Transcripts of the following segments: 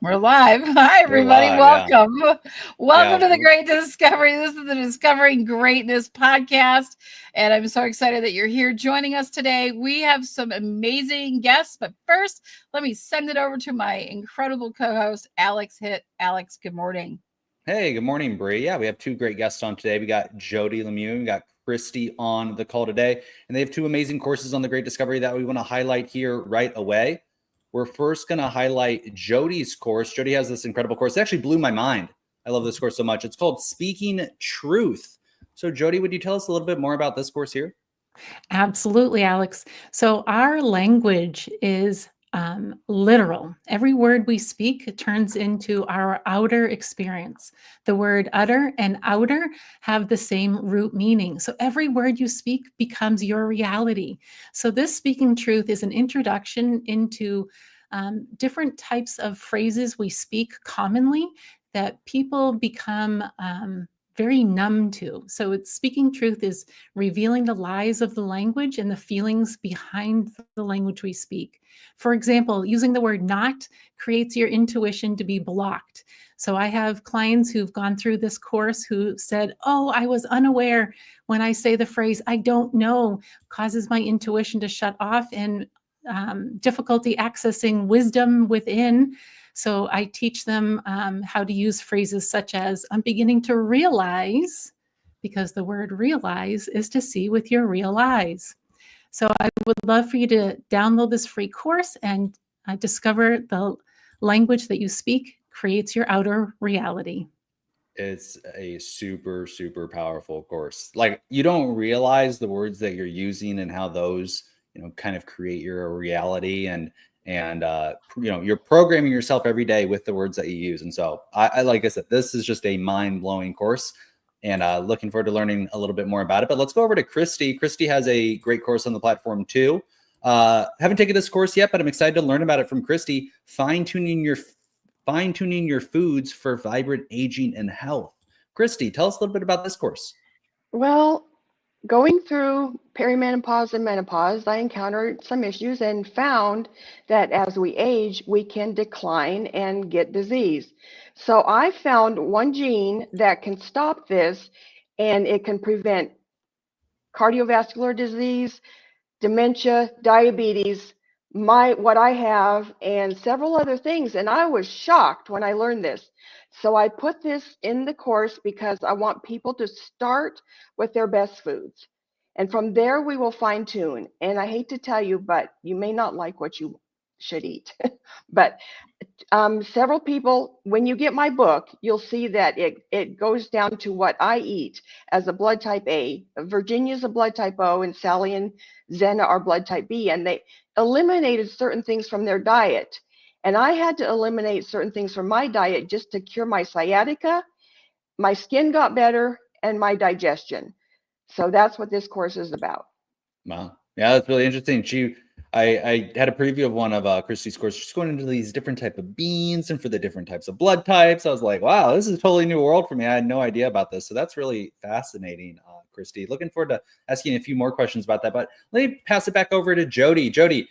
We're live. Hi, We're everybody. live, yeah. Welcome. Welcome Yeah. to the Great Discovery. This is the Discovering Greatness podcast. And I'm so excited that you're here joining us today. We have some amazing guests. But first, let me send it over to my incredible co host, Alex Hitt. Alex, good morning. Hey, good morning, Bree. Yeah, we have two great guests on today. We got Jody Lemieux, we got Christy on the call today, and they have two amazing courses on the Great Discovery that we want to highlight here right away. We're first going to highlight Jody's course. Jody has this incredible course. It actually blew my mind. I love this course so much. It's called Speaking Truth. So, Jody, would you tell us a little bit more about this course here? Absolutely, Alex. So our language is literal. Every word we speak turns into our outer experience. The word utter and outer have the same root meaning. So every word you speak becomes your reality. So this speaking truth is an introduction into different types of phrases we speak commonly that people become very numb to. So it's speaking truth is revealing the lies of the language and the feelings behind the language we speak. For example, using the word not creates your intuition to be blocked. So I have clients who've gone through this course who said, "Oh, I was unaware when I say the phrase, I don't know, causes my intuition to shut off and difficulty accessing wisdom within." So I teach them how to use phrases such as, "I'm beginning to realize," because the word realize is to see with your real eyes. So I would love for you to download this free course and discover the language that you speak creates your outer reality. It's a super, super powerful course. Like, you don't realize the words that you're using and how those, kind of create your reality, and you're programming yourself every day with the words that you use. And so I like I said, this is just a mind-blowing course, and looking forward to learning a little bit more about it. But let's go over to Christy. Christy has a great course on the platform too. Haven't taken this course yet, but I'm excited to learn about it from Christy. Fine-tuning your foods for vibrant aging and health. Christy, tell us a little bit about this course. Well, going through perimenopause and menopause, I encountered some issues and found that as we age, we can decline and get disease. So I found one gene that can stop this, and it can prevent cardiovascular disease, dementia, diabetes, what I have, and several other things. And I was shocked when I learned this. So I put this in the course because I want people to start with their best foods. And from there, we will fine tune. And I hate to tell you, but you may not like what you should eat. But several people, when you get my book, you'll see that it goes down to what I eat as a blood type A. Virginia's a blood type O, and Sally and Zena are blood type B, and they eliminated certain things from their diet. And I had to eliminate certain things from my diet just to cure my sciatica. My skin got better and my digestion. So that's what this course is about. Wow. Yeah, that's really interesting. I had a preview of one of Christy's course. She's going into these different type of beans and for the different types of blood types. I was like, wow, this is a totally new world for me. I had no idea about this. So that's really fascinating, Christy. Looking forward to asking a few more questions about that. But let me pass it back over to Jody. Jody,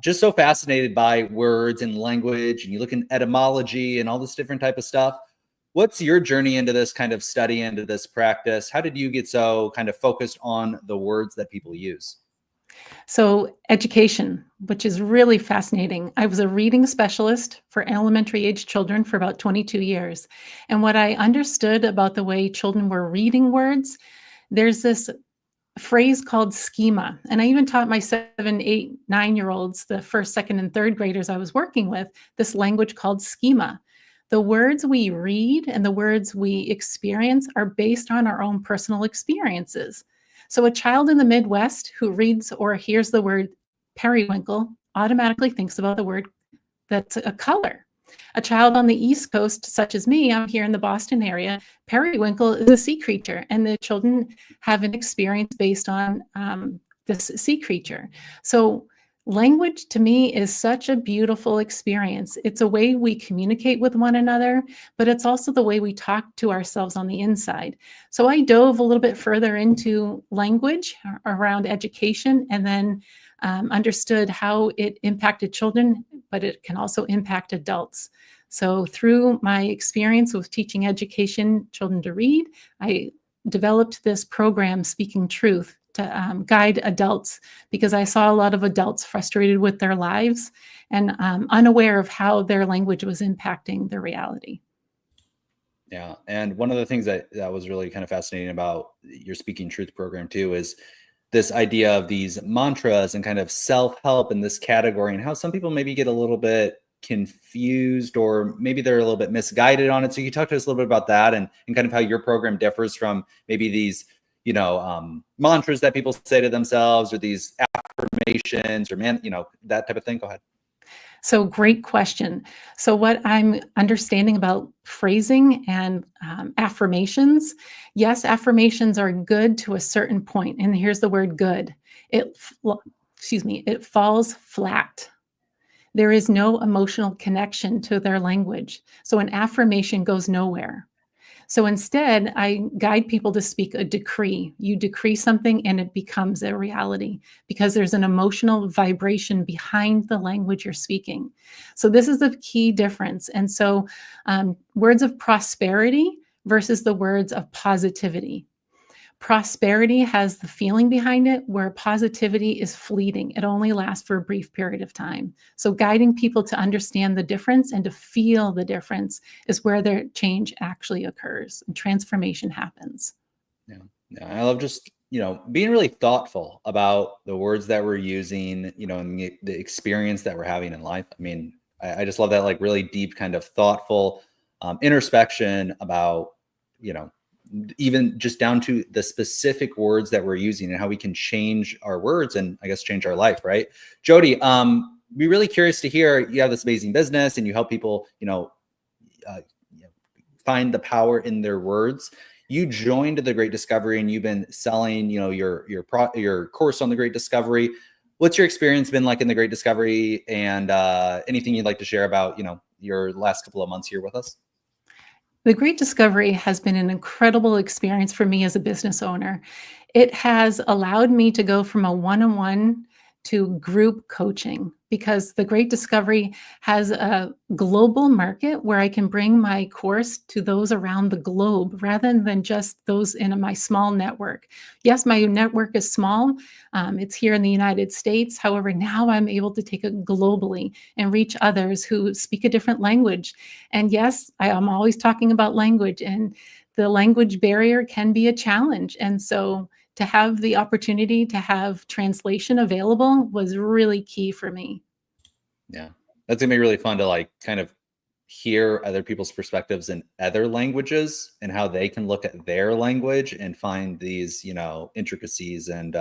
just so fascinated by words and language, and you look in etymology and all this different type of stuff. What's your journey into this kind of study, into this practice? How did you get so kind of focused on the words that people use? So education, which is really fascinating. I was a reading specialist for elementary age children for about 22 years. And what I understood about the way children were reading words, there's this phrase called schema. And I even taught my 7, 8, 9-year-olds, the first, second, and third graders I was working with, this language called schema. The words we read and the words we experience are based on our own personal experiences. So a child in the Midwest who reads or hears the word periwinkle automatically thinks about the word that's a color. A child on the East Coast, such as me, I'm here in the Boston area, periwinkle is a sea creature, and the children have an experience based on this sea creature. So language to me is such a beautiful experience. It's a way we communicate with one another, but it's also the way we talk to ourselves on the inside. So I dove a little bit further into language around education, and then understood how it impacted children but it can also impact adults. So through my experience with teaching education children to read, I developed this program, Speaking Truth, to guide adults, because I saw a lot of adults frustrated with their lives and unaware of how their language was impacting their reality. Yeah. And one of the things that was really kind of fascinating about your Speaking Truth program too is this idea of these mantras and kind of self-help in this category, and how some people maybe get a little bit confused, or maybe they're a little bit misguided on it. So you talk to us a little bit about that, and kind of how your program differs from maybe these, mantras that people say to themselves, or these affirmations, or that type of thing. Go ahead. So great question. So what I'm understanding about phrasing and affirmations, yes, affirmations are good to a certain point. And here's the word good. It falls flat. There is no emotional connection to their language. So an affirmation goes nowhere. So instead, I guide people to speak a decree. You decree something and it becomes a reality, because there's an emotional vibration behind the language you're speaking. So this is the key difference. And so words of prosperity versus the words of positivity. Prosperity has the feeling behind it, where positivity is fleeting. It only lasts for a brief period of time. So guiding people to understand the difference and to feel the difference is where their change actually occurs and transformation happens. Yeah. I love just, being really thoughtful about the words that we're using, and the experience that we're having in life. I mean, I just love that, like, really deep kind of thoughtful introspection about, even just down to the specific words that we're using and how we can change our words and, I guess, change our life. Right. Jody, be really curious to hear, you have this amazing business and you help people, find the power in their words. You joined the Great Discovery and you've been selling, your course on the Great Discovery. What's your experience been like in the Great Discovery, and anything you'd like to share about, your last couple of months here with us? The Great Discovery has been an incredible experience for me as a business owner. It has allowed me to go from a one-on-one to group coaching, because the Great Discovery has a global market where I can bring my course to those around the globe rather than just those in my small network. Yes, my network is small. It's here in the United States. However, now I'm able to take it globally and reach others who speak a different language. And yes, I am always talking about language, and the language barrier can be a challenge. And so to have the opportunity to have translation available was really key for me. Yeah, that's gonna be really fun to, like, kind of hear other people's perspectives in other languages and how they can look at their language and find these, intricacies and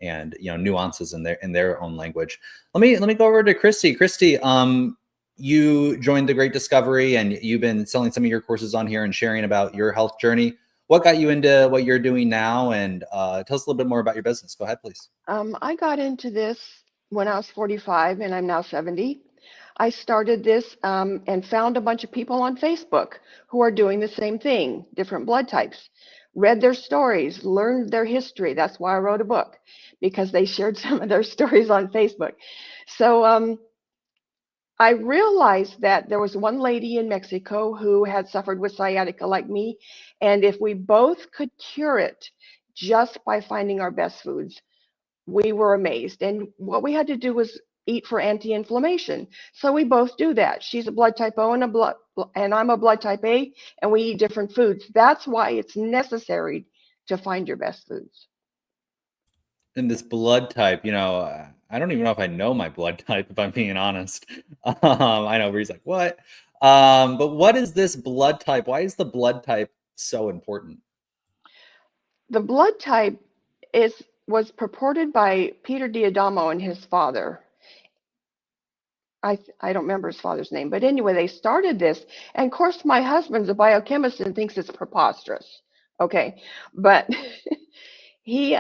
nuances in their own language. Let me go over to Christy. Christy, you joined the Great Discovery and you've been selling some of your courses on here and sharing about your health journey. What got you into what you're doing now? And tell us a little bit more about your business. Go ahead, please. I got into this when I was 45 and I'm now 70. I started this and found a bunch of people on Facebook who are doing the same thing, different blood types. Read their stories, learned their history. That's why I wrote a book, because they shared some of their stories on Facebook. So I realized that there was one lady in Mexico who had suffered with sciatica like me, and if we both could cure it just by finding our best foods, we were amazed. And what we had to do was eat for anti-inflammation. So we both do that. She's a blood type O and I'm a blood type A, and we eat different foods. That's why it's necessary to find your best foods. And this blood type, I don't even know if I know my blood type, if I'm being honest. I know Bree's like, what? But what is this blood type? Why is the blood type so important? The blood type was purported by Peter D'Adamo and his father. I don't remember his father's name, but anyway, they started this. And of course, my husband's a biochemist and thinks it's preposterous. Okay, but he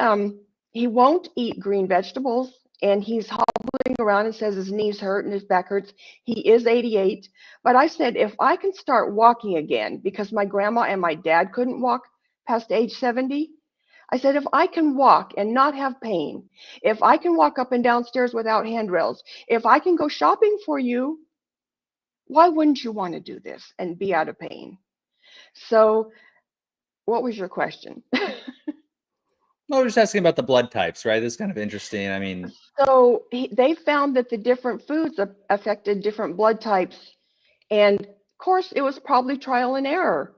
won't eat green vegetables, and he's hobbling around and says his knees hurt and his back hurts. He is 88, but I said, if I can start walking again, because my grandma and my dad couldn't walk past age 70, I said, if I can walk and not have pain, if I can walk up and down stairs without handrails, if I can go shopping for you, why wouldn't you want to do this and be out of pain? So, what was your question? No, we're just asking about the blood types, right? This is kind of interesting. I mean, So they found that the different foods affected different blood types. And of course, it was probably trial and error.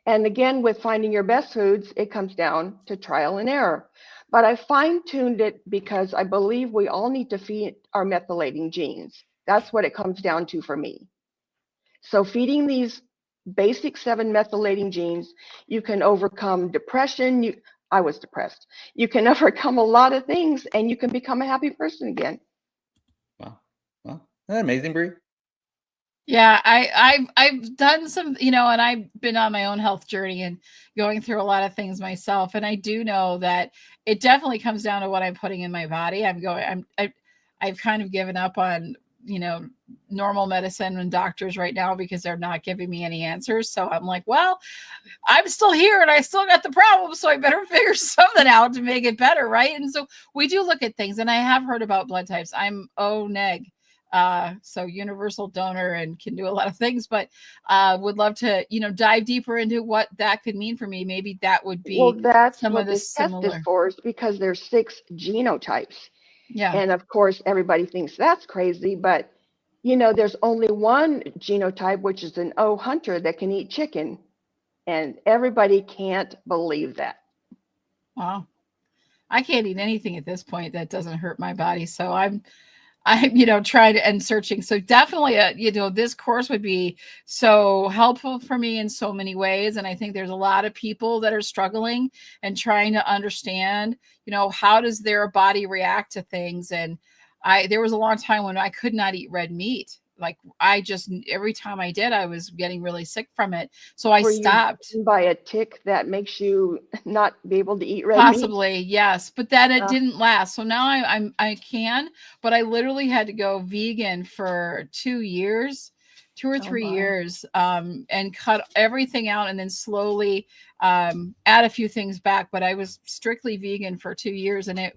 And again, with finding your best foods, it comes down to trial and error. But I fine-tuned it because I believe we all need to feed our methylating genes. That's what it comes down to for me. So feeding these basic 7 methylating genes, you can overcome depression. I was depressed. You can overcome a lot of things and you can become a happy person again. wow. Well, isn't that amazing, Bree? Yeah, I've done some, and I've been on my own health journey and going through a lot of things myself. And I do know that it definitely comes down to what I'm putting in my body. I've kind of given up on, normal medicine and doctors right now because they're not giving me any answers. So I'm like, well, I'm still here and I still got the problem. So I better figure something out to make it better. Right. And so we do look at things, and I have heard about blood types. I'm O neg. So universal donor and can do a lot of things, but would love to, dive deeper into what that could mean for me. Maybe that would be that's some what of the this test similar. is for, is because there's 6 genotypes. Yeah. And of course, everybody thinks that's crazy, but there's only one genotype, which is an O hunter that can eat chicken. And everybody can't believe that. Wow. I can't eat anything at this point that doesn't hurt my body. So I'm trying and searching. So definitely, this course would be so helpful for me in so many ways. And I think there's a lot of people that are struggling and trying to understand, how does their body react to things? And there was a long time when I could not eat red meat. Like every time I did, I was getting really sick from it. So I stopped. You by a tick that makes you not be able to eat red meat? Possibly, yes, but then it didn't last. So now I can, but I literally had to go vegan for 2 years, 2 or 3 years, and cut everything out and then slowly add a few things back. But I was strictly vegan for 2 years, and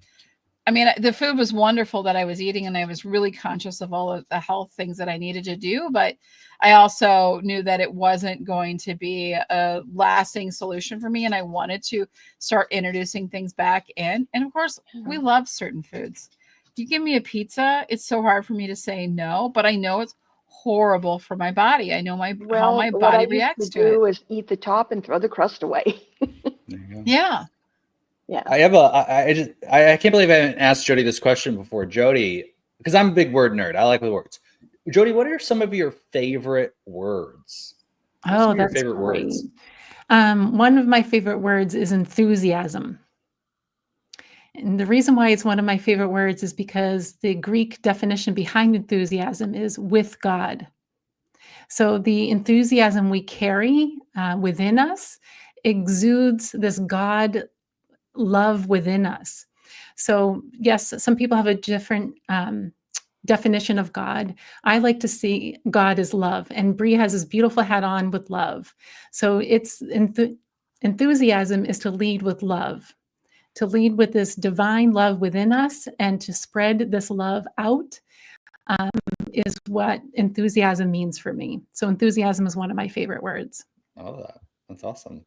the food was wonderful that I was eating, and I was really conscious of all of the health things that I needed to do. But I also knew that it wasn't going to be a lasting solution for me. And I wanted to start introducing things back in. And of course, we love certain foods. If you give me a pizza, it's so hard for me to say no, but I know it's horrible for my body. I know how my body reacts to it. What I used to do is eat the top and throw the crust away. There you go. Yeah. Yeah. I can't believe I haven't asked Jody this question before. Jody, because I'm a big word nerd. I like the words. Jody, what are some of your favorite words? That's favorite great. words? One of my favorite words is enthusiasm. And the reason why it's one of my favorite words is because the Greek definition behind enthusiasm is with God. So the enthusiasm we carry within us exudes this God love within us. So yes, some people have a different definition of God. I like to see God as love, and Bree has this beautiful hat on with love. So it's enthusiasm is to lead with love, to lead with this divine love within us, and to spread this love out is what enthusiasm means for me. So enthusiasm is one of my favorite words. Oh, that's awesome.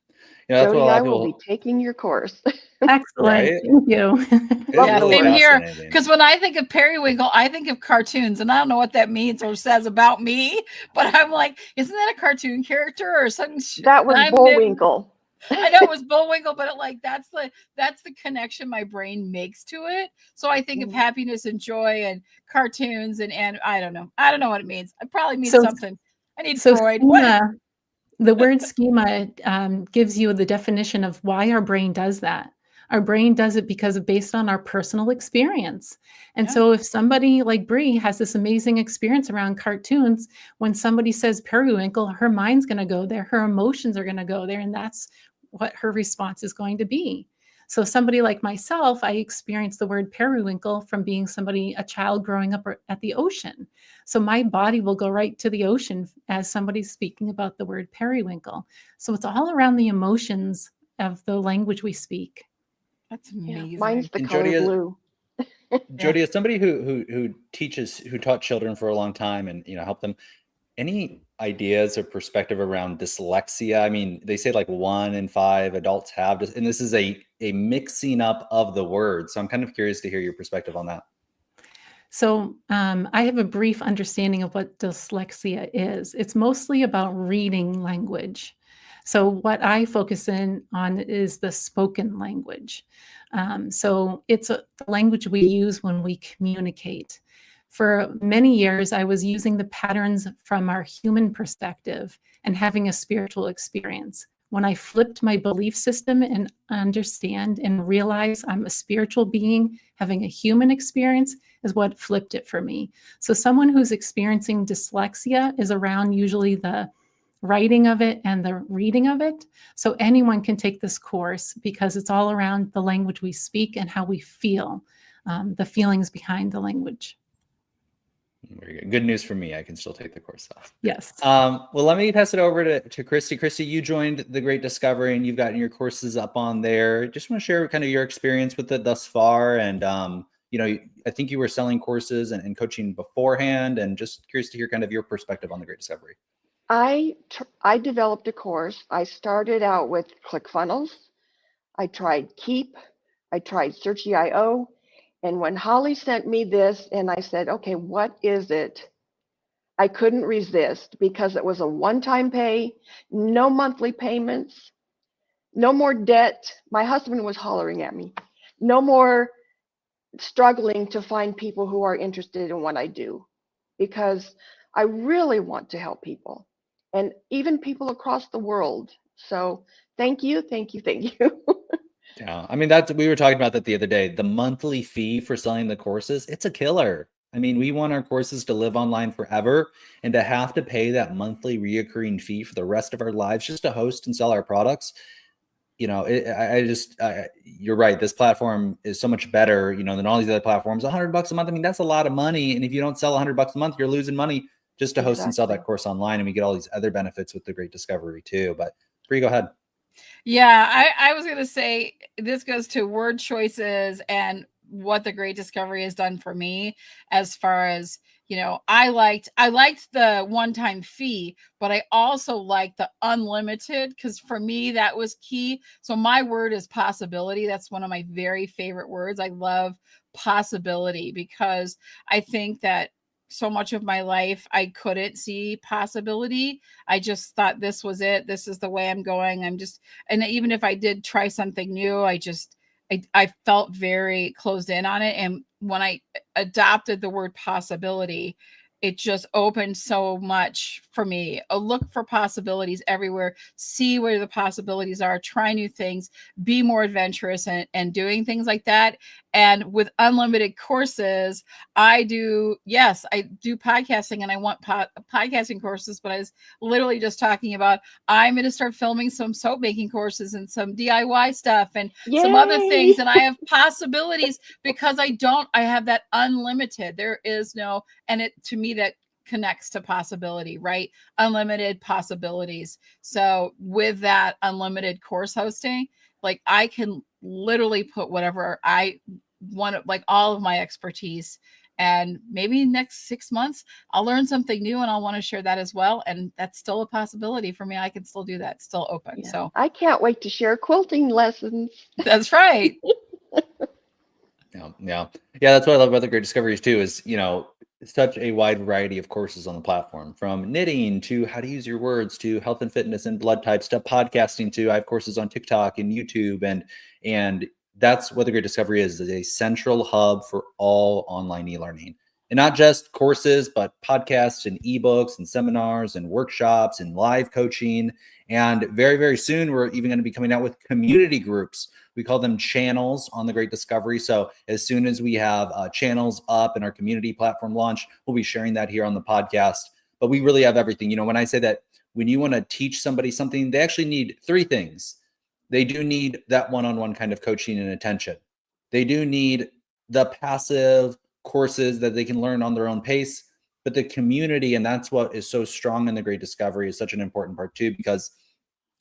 That's Jody, what a lot I of people will be taking your course. Excellent. Right? Thank you. Yeah, really same here. fascinating. Because when I think of Periwinkle, I think of cartoons, and I don't know what that means or says about me. But I'm like, isn't that a cartoon character or something? That was Bullwinkle. I know it was Bullwinkle, but that's the connection my brain makes to it. So I think of happiness and joy and cartoons and I don't know what it means. It probably means something. I need Freud. Schema, the word schema gives you the definition of why our brain does that. Our brain does it because of based on our personal experience. And so if somebody like Bree has this amazing experience around cartoons, when somebody says periwinkle, her mind's going to go there, her emotions are going to go there, and that's what her response is going to be. So somebody like myself, I experienced the word periwinkle from being a child growing up at the ocean. So my body will go right to the ocean as somebody's speaking about the word periwinkle. So it's all around the emotions of the language we speak. That's Yeah, amazing. mine's the And color Jody, blue. Jody, as somebody who taught children for a long time and helped them, any ideas or perspective around dyslexia? I mean, they say like 1 in 5 adults have this, and this is a mixing up of the words. So I'm kind of curious to hear your perspective on that. So I have a brief understanding of what dyslexia is. It's mostly about reading language. So what I focus in on is the spoken language. So it's the language we use when we communicate. For many years, I was using the patterns from our human perspective and having a spiritual experience. When I flipped my belief system and understand and realize I'm a spiritual being having a human experience is what flipped it for me. So someone who's experiencing dyslexia is around usually the writing of it and the reading of it. So anyone can take this course because it's all around the language we speak and how we feel, the feelings behind the language. Very good. Good news for me. I can still take the course off. Yes. Well, let me pass it over to Christy. Christy, you joined the Great Discovery and you've gotten your courses up on there. Just want to share kind of your experience with it thus far. And, I think you were selling courses and coaching beforehand, and just curious to hear kind of your perspective on the Great Discovery. I developed a course. I started out with ClickFunnels. I tried Keep. I tried Search.io. And when Holly sent me this and I said, okay, what is it? I couldn't resist because it was a one-time pay, no monthly payments, no more debt. My husband was hollering at me. No more struggling to find people who are interested in what I do, because I really want to help people, and even people across the world. So thank you, thank you, thank you. Yeah, I mean, we were talking about that the other day. The monthly fee for selling the courses, it's a killer. I mean, we want our courses to live online forever, and to have to pay that monthly reoccurring fee for the rest of our lives just to host and sell our products. You're right. This platform is so much better, than all these other platforms. $100 a month. I mean, that's a lot of money. And if you don't sell $100 a month, you're losing money just to host and sell that course online. And we get all these other benefits with the Great Discovery too. But Bree, go ahead. Yeah, I was going to say this goes to word choices and what the Great Discovery has done for me as far as, I liked the one-time fee, but I also liked the unlimited, because for me that was key. So my word is possibility. That's one of my very favorite words. I love possibility because I think that so much of my life I couldn't see possibility. I just thought this was it. This is the way I'm going. And even if I did try something new, I felt very closed in on it. And when I adopted the word possibility, it just opened so much for me. Look for possibilities everywhere. See where the possibilities are. Try new things. Be more adventurous and doing things like that. And with unlimited courses, I do podcasting, and I want podcasting courses, but I was literally just talking about I'm going to start filming some soap making courses and some DIY stuff and some other things. And I have possibilities because I have that unlimited. There is no, and it, to me, that connects to possibility, right? Unlimited possibilities. So with that unlimited course hosting, like I can literally put whatever I want, like all of my expertise, and maybe next 6 months I'll learn something new and I'll want to share that as well. And that's still a possibility for me. I can still do that. It's still open. Yeah. So I can't wait to share quilting lessons. that's right. Yeah. That's what I love about the Great Discoveries too, is, such a wide variety of courses on the platform, from knitting to how to use your words to health and fitness and blood types to podcasting to I have courses on TikTok and YouTube. And that's what the Great Discovery is a central hub for all online e-learning, and not just courses, but podcasts and ebooks and seminars and workshops and live coaching. And very, very soon, we're even going to be coming out with community groups. We call them channels on the Great Discovery. So as soon as we have channels up and our community platform launch, we'll be sharing that here on the podcast. But we really have everything. When I say that when you want to teach somebody something, they actually need 3 things. They do need that one-on-one kind of coaching and attention. They do need the passive courses that they can learn on their own pace, but the community, and that's what is so strong in the Great Discovery, is such an important part too, because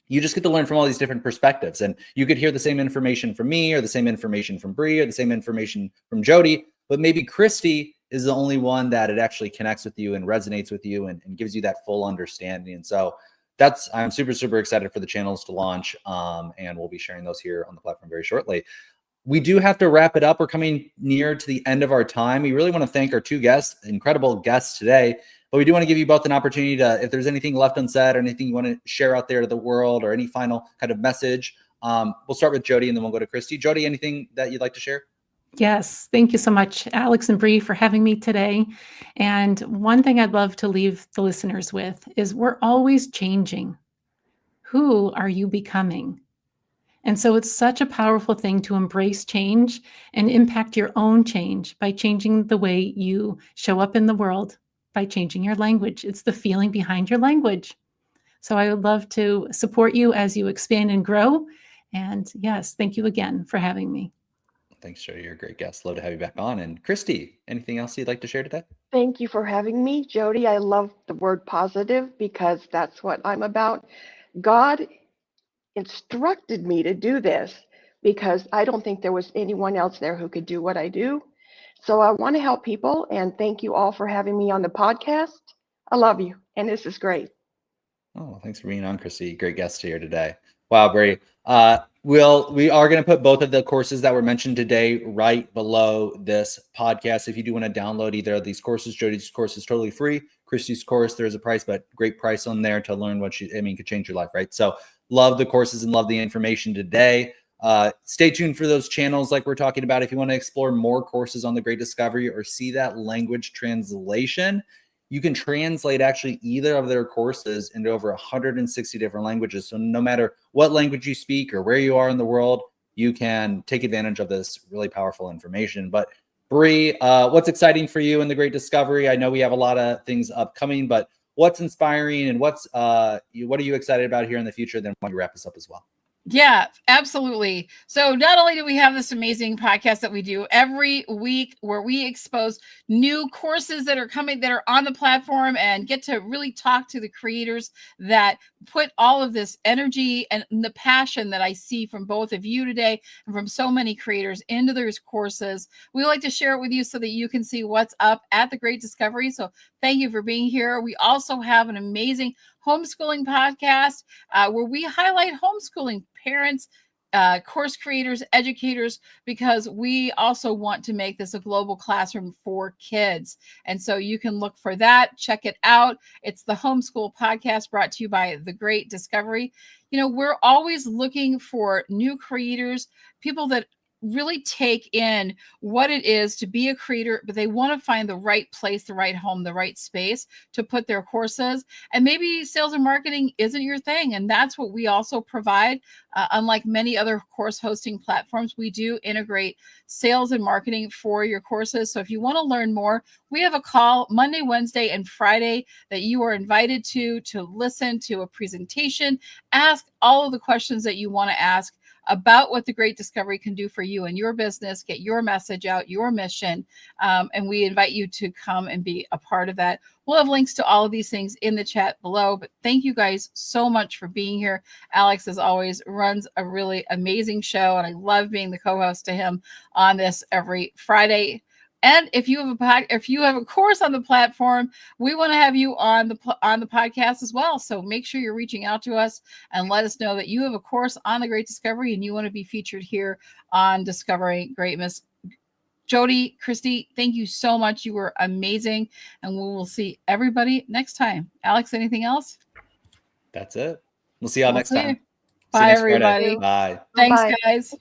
you just get to learn from all these different perspectives. And you could hear the same information from me, or the same information from Bree, or the same information from Jody, but maybe Christy is the only one that it actually connects with you and resonates with you and gives you that full understanding. And so I'm super, super excited for the channels to launch. And we'll be sharing those here on the platform very shortly. We do have to wrap it up. We're coming near to the end of our time. We really want to thank our two guests, incredible guests today, but we do want to give you both an opportunity to, if there's anything left unsaid or anything you want to share out there to the world or any final kind of message. We'll start with Jody and then we'll go to Christy. Jody, anything that you'd like to share? Yes, thank you so much, Alex and Bree, for having me today. And one thing I'd love to leave the listeners with is we're always changing. Who are you becoming? And so it's such a powerful thing to embrace change and impact your own change by changing the way you show up in the world, by changing your language. It's the feeling behind your language. So I would love to support you as you expand and grow. And yes, thank you again for having me. Thanks, Jody. You're a great guest. Love to have you back on. And Christy, anything else you'd like to share today? Thank you for having me, Jody. I love the word positive because that's what I'm about. God instructed me to do this because I don't think there was anyone else there who could do what I do. So I want to help people, and thank you all for having me on the podcast. I love you, and this is great. Oh, thanks for being on, Christy. Great guest here today. Wow, Bree. We are going to put both of the courses that were mentioned today right below this podcast. If you do want to download either of these courses, Jody's course is totally free. Christy's course, there's a price, but great price on there to learn what could change your life, right? So love the courses and love the information today. Stay tuned for those channels like we're talking about. If you want to explore more courses on the Great Discovery or see that language translation, you can translate actually either of their courses into over 160 different languages. So no matter what language you speak or where you are in the world, you can take advantage of this really powerful information. But Bree, what's exciting for you in the Great Discovery? I know we have a lot of things upcoming, but what's inspiring and what are you excited about here in the future? Then why don't you wrap us up as well? Yeah, absolutely. So not only do we have this amazing podcast that we do every week where we expose new courses that are coming, that are on the platform, and get to really talk to the creators that put all of this energy and the passion that I see from both of you today and from so many creators into those courses. We like to share it with you so that you can see what's up at the Great Discovery. So thank you for being here. We also have an amazing homeschooling podcast where we highlight homeschooling parents, course creators, educators, because we also want to make this a global classroom for kids. And so you can look for that. Check it out. It's the Homeschool Podcast brought to you by The Great Discovery. You know, we're always looking for new creators, people that really take in what it is to be a creator, but they want to find the right place, the right home, the right space to put their courses. And maybe sales and marketing isn't your thing. And that's what we also provide. Unlike many other course hosting platforms, we do integrate sales and marketing for your courses. So if you want to learn more, we have a call Monday, Wednesday, and Friday that you are invited to listen to a presentation, ask all of the questions that you want to ask about what the Great Discovery can do for you and your business, get your message out, your mission. And we invite you to come and be a part of that. We'll have links to all of these things in the chat below, but thank you guys so much for being here. Alex, as always, runs a really amazing show, and I love being the co-host to him on this every Friday. And if you have a course on the platform, we want to have you on the podcast as well. So make sure you're reaching out to us and let us know that you have a course on the Great Discovery and you want to be featured here on Discovering Greatness. Jody, Christy, thank you so much. You were amazing, and we will see everybody next time. Alex, anything else? That's it. We'll see y'all next time. Bye, everybody. Bye. Thanks, Bye. guys.